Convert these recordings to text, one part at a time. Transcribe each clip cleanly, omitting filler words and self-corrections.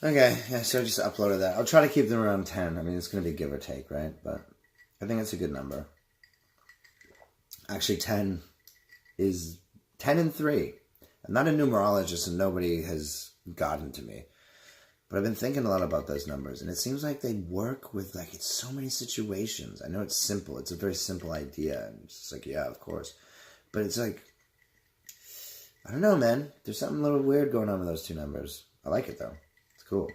Okay, yeah, so I just uploaded that. I'll try to keep them around 10. I mean, it's going to be give or take, right? But I think it's a good number. Actually, 10 is 10 and 3. I'm not a numerologist and nobody has gotten to me. But I've been thinking a lot about those numbers. And it seems like they work with, like, it's so many situations. I know it's simple. It's a very simple idea. And it's just like, yeah, of course. But it's like, I don't know, man. There's something a little weird going on with those two numbers. I like it, though. It's cool.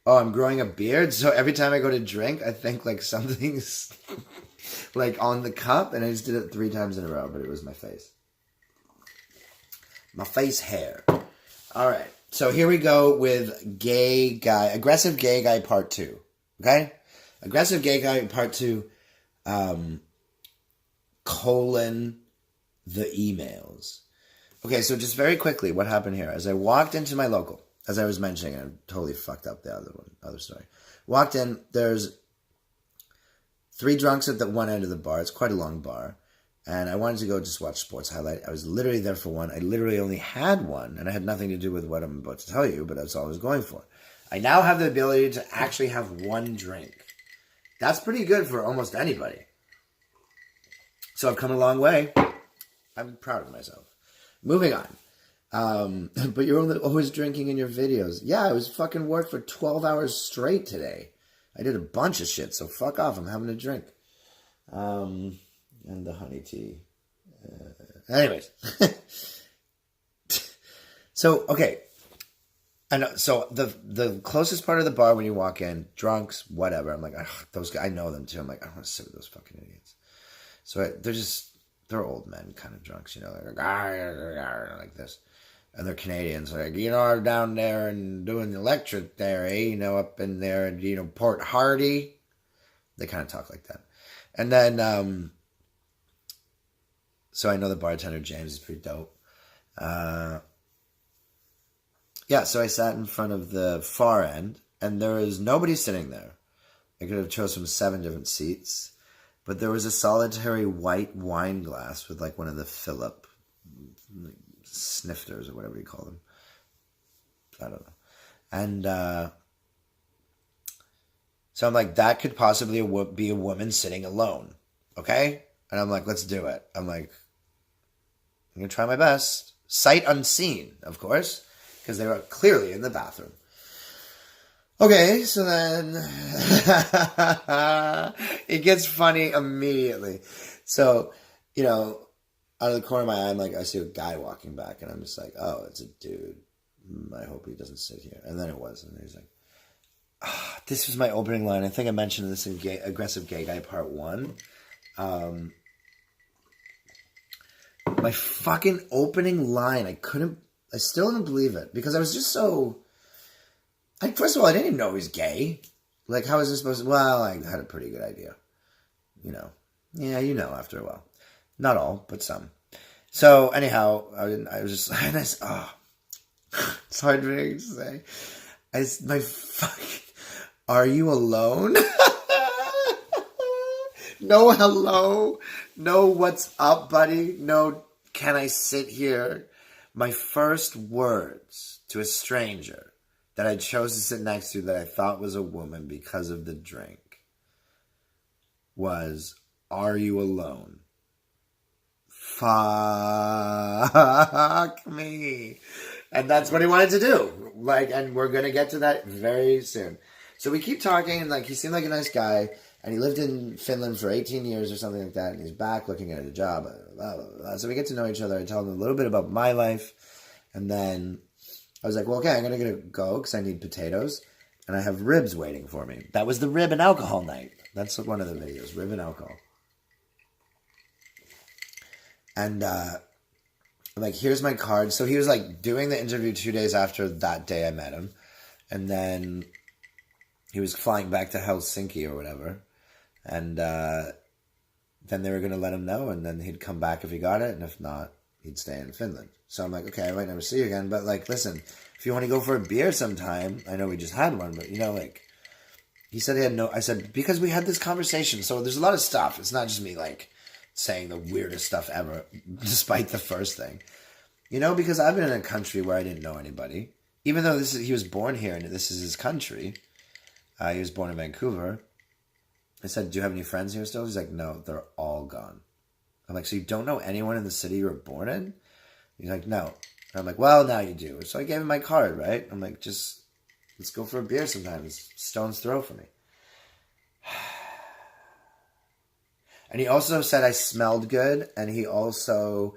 Oh, I'm growing a beard, so every time I go to drink, I think, like, something's, like, on the cup. And I just did it 3 times in a row, but it was my face. My face hair. All right. So here we go with gay guy, aggressive gay guy part 2. Okay? Aggressive gay guy part 2, colon, the emails. Okay, so just very quickly, what happened here? As I walked into my local, as I was mentioning, I totally fucked up the other story. Walked in, there's 3 drunks at the one end of the bar. It's quite a long bar. And I wanted to go just watch Sports Highlight. I was literally there for one. I literally only had one, and it had nothing to do with what I'm about to tell you, but that's all I was going for. I now have the ability to actually have one drink. That's pretty good for almost anybody. So I've come a long way. I'm proud of myself. Moving on. But you're always drinking in your videos. Yeah, I was fucking work for 12 hours straight today. I did a bunch of shit, so fuck off. I'm having a drink. And the honey tea. Anyways. So, okay. I know. So the closest part of the bar when you walk in, drunks, whatever. I'm like, those guys, I know them too. I'm like, I don't want to sit with those fucking idiots. So they're old men kind of drunks, you know, like this. And they're Canadians, like, you know, down there and doing the electric there, eh? You know, up in there, and, you know, Port Hardy. They kind of talk like that. And then, so I know the bartender, James, is pretty dope. Yeah, so I sat in front of the far end, and there was nobody sitting there. I could have chose from 7 different seats, but there was a solitary white wine glass with, like, one of the Philip snifters or whatever you call them. I don't know. And so I'm like, that could possibly be a woman sitting alone, okay? And I'm like, let's do it. I'm like, I'm going to try my best. Sight unseen, of course, because they were clearly in the bathroom. Okay, so then it gets funny immediately. So, you know, out of the corner of my eye, I'm like, I see a guy walking back, and I'm just like, oh, it's a dude. I hope he doesn't sit here. And then it was, and he's like, this was my opening line. I think I mentioned this in Aggressive Gay Guy Part 1. My fucking opening line, I still didn't believe it, because I was just so, first of all, I didn't even know he was gay. Like, how was this supposed to, well, I had a pretty good idea. You know. Yeah, you know, after a while. Not all, but some. So, anyhow, I was just, and it's hard for me to say. Are you alone? No hello. No what's up, buddy. No, can I sit here? My first words to a stranger that I chose to sit next to that I thought was a woman because of the drink was, are you alone? Fuck me. And that's what he wanted to do. Like, and we're going to get to that very soon. So we keep talking, and, like, he seemed like a nice guy, and he lived in Finland for 18 years or something like that, and he's back looking at a job. Blah, blah, blah. So we get to know each other. I tell him a little bit about my life, and then I was like, well, okay, I'm going to go because I need potatoes, and I have ribs waiting for me. That was the rib and alcohol night. That's one of the videos, rib and alcohol. And I'm like, here's my card. So he was, like, doing the interview 2 days after that day I met him. And then he was flying back to Helsinki or whatever. And then they were going to let him know. And then he'd come back if he got it. And if not, he'd stay in Finland. So I'm like, okay, I might never see you again. But, like, listen, if you want to go for a beer sometime, I know we just had one. But, you know, like, he said he had no... I said, because we had this conversation. So there's a lot of stuff. It's not just me, like, saying the weirdest stuff ever, despite the first thing. You know, because I've been in a country where I didn't know anybody. even though he was born here and this is his country, he was born in Vancouver. I said, do you have any friends here still? He's like, no, they're all gone. I'm like, so you don't know anyone in the city you were born in? He's like, no. And I'm like, well, now you do. So I gave him my card, right? I'm like, just let's go for a beer sometime. It's stone's throw for me. And he also said I smelled good. And he also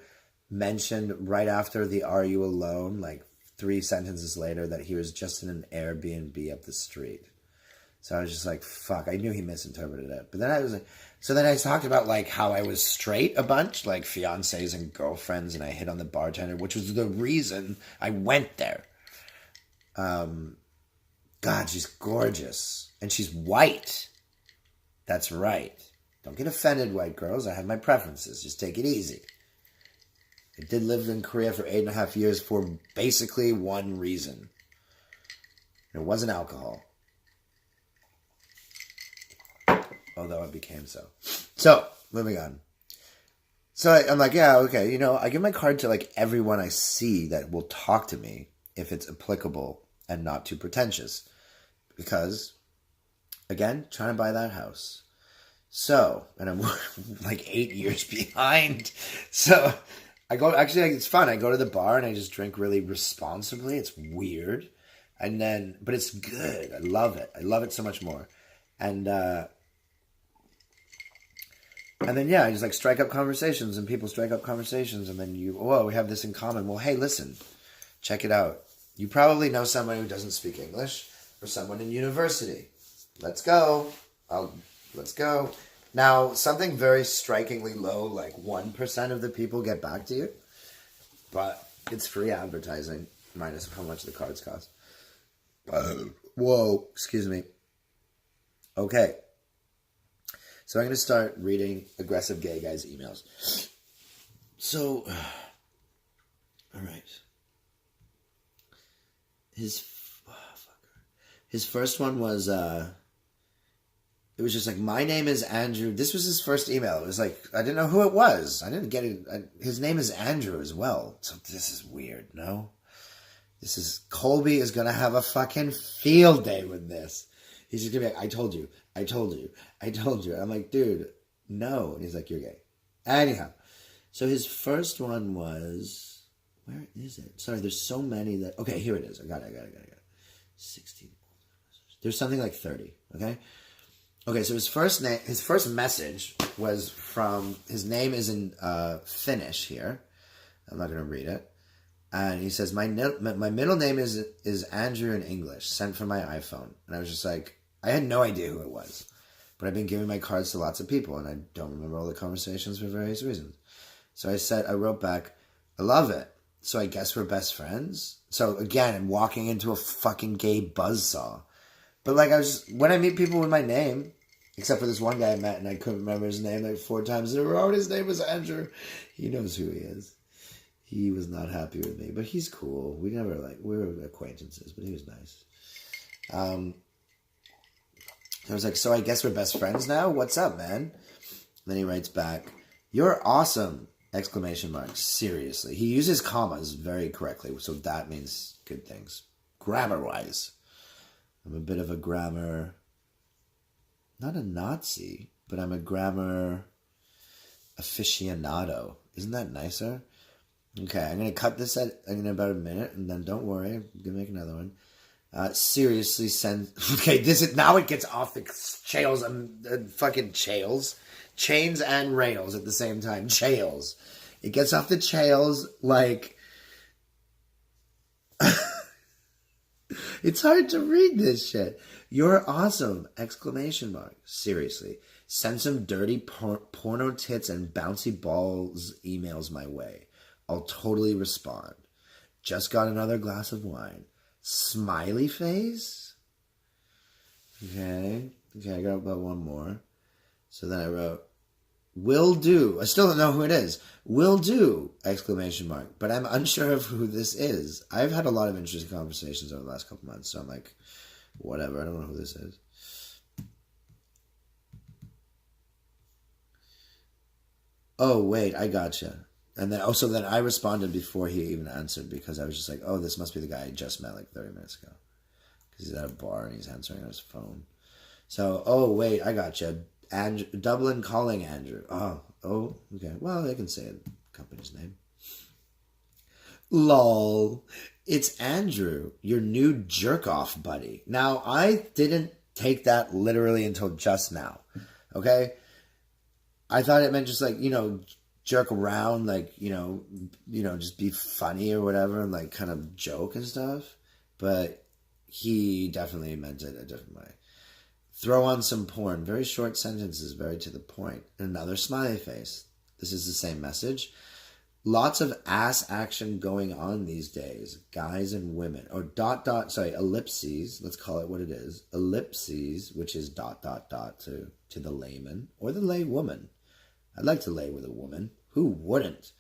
mentioned right after the "Are you alone?" like 3 sentences later that he was just in an Airbnb up the street. So I was just like, fuck, I knew he misinterpreted it. But then I was like, so then I talked about like how I was straight a bunch, like fiancés and girlfriends, and I hit on the bartender, which was the reason I went there. God, she's gorgeous. And she's white. That's right. Don't get offended, white girls. I have my preferences. Just take it easy. I did live in Korea for 8.5 years for basically one reason. It wasn't alcohol. Although it became so. So, moving on. So I'm like, yeah, okay. I give my card to like everyone I see that will talk to me if it's applicable and not too pretentious. Because, again, trying to buy that house. So, and I'm like 8 years behind. So, I go, actually, it's fun. I go to the bar and I just drink really responsibly. It's weird. And then, but it's good. I love it. I love it so much more. And then, yeah, I just like strike up conversations and people strike up conversations. And then we have this in common. Well, hey, listen, check it out. You probably know someone who doesn't speak English or someone in university. Let's go. Let's go. Now, something very strikingly low, like 1% of the people get back to you. But it's free advertising, minus how much the cards cost. Whoa, excuse me. Okay. So I'm going to start reading aggressive gay guys' emails. So, all right. His first one was, it was just like, my name is Andrew. This was his first email. It was like, I didn't know who it was. I didn't get it. His name is Andrew as well. So this is weird, no? Colby is going to have a fucking field day with this. He's just going to be like, I told you. And I'm like, dude, no. And he's like, you're gay. Anyhow. So his first one was, where is it? Sorry, there's so many that, okay, here it is. I got it. 16. There's something like 30, okay? Okay, so his first message was from, his name is in Finnish here. I'm not going to read it. And he says, my middle name is Andrew in English, sent from my iPhone. And I was just like, I had no idea who it was. But I've been giving my cards to lots of people, and I don't remember all the conversations for various reasons. So I wrote back, I love it. So I guess we're best friends? So again, I'm walking into a fucking gay buzzsaw. But like when I meet people with my name, except for this one guy I met and I couldn't remember his name like 4 times in a row, and his name was Andrew. He knows who he is. He was not happy with me, but he's cool. We were acquaintances, but he was nice. I was like, so I guess we're best friends now? What's up, man? And then he writes back, you're awesome! ! Seriously. He uses commas very correctly, so that means good things. Grammar-wise. I'm a bit of a grammar, not a Nazi, but I'm a grammar aficionado. Isn't that nicer? Okay, I'm going to cut this in about a minute, and then don't worry, I'm going to make another one. Seriously, okay, now it gets off the chails, fucking chails. Chains and rails at the same time. Chails. It gets off the chails like... It's hard to read this shit. You're awesome! ! Seriously. Send some dirty porno tits and bouncy balls emails my way. I'll totally respond. Just got another glass of wine. Smiley face? Okay, I got about one more. So then I wrote, will do. I still don't know who it is. Will do! ! But I'm unsure of who this is. I've had a lot of interesting conversations over the last couple months, so I'm like, whatever, I don't know who this is. Oh, wait, I gotcha. And then also then I responded before he even answered because I was just like, oh, this must be the guy I just met like 30 minutes ago. Because he's at a bar and he's answering on his phone. So, oh, wait, I got you. Dublin calling Andrew. Oh, okay. Well, they can say a company's name. Lol. It's Andrew, your new jerk-off buddy. Now, I didn't take that literally until just now. Okay? I thought it meant just like, jerk around, like, just be funny or whatever and like kind of joke and stuff. But he definitely meant it a different way. Throw on some porn. Very short sentences, very to the point. Another smiley face. This is the same message. Lots of ass action going on these days. Guys and women. Or ellipses. Let's call it what it is. Ellipses, which is ... to the layman. Or the lay woman. I'd like to lay with a woman. Who wouldn't?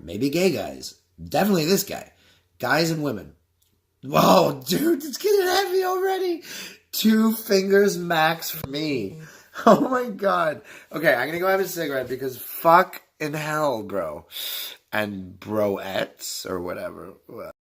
Maybe gay guys. Definitely this guy. Guys and women. Whoa, dude, it's getting heavy already. 2 fingers max for me. Oh my God. Okay, I'm gonna go have a cigarette because fuck in hell, bro. And broettes or whatever.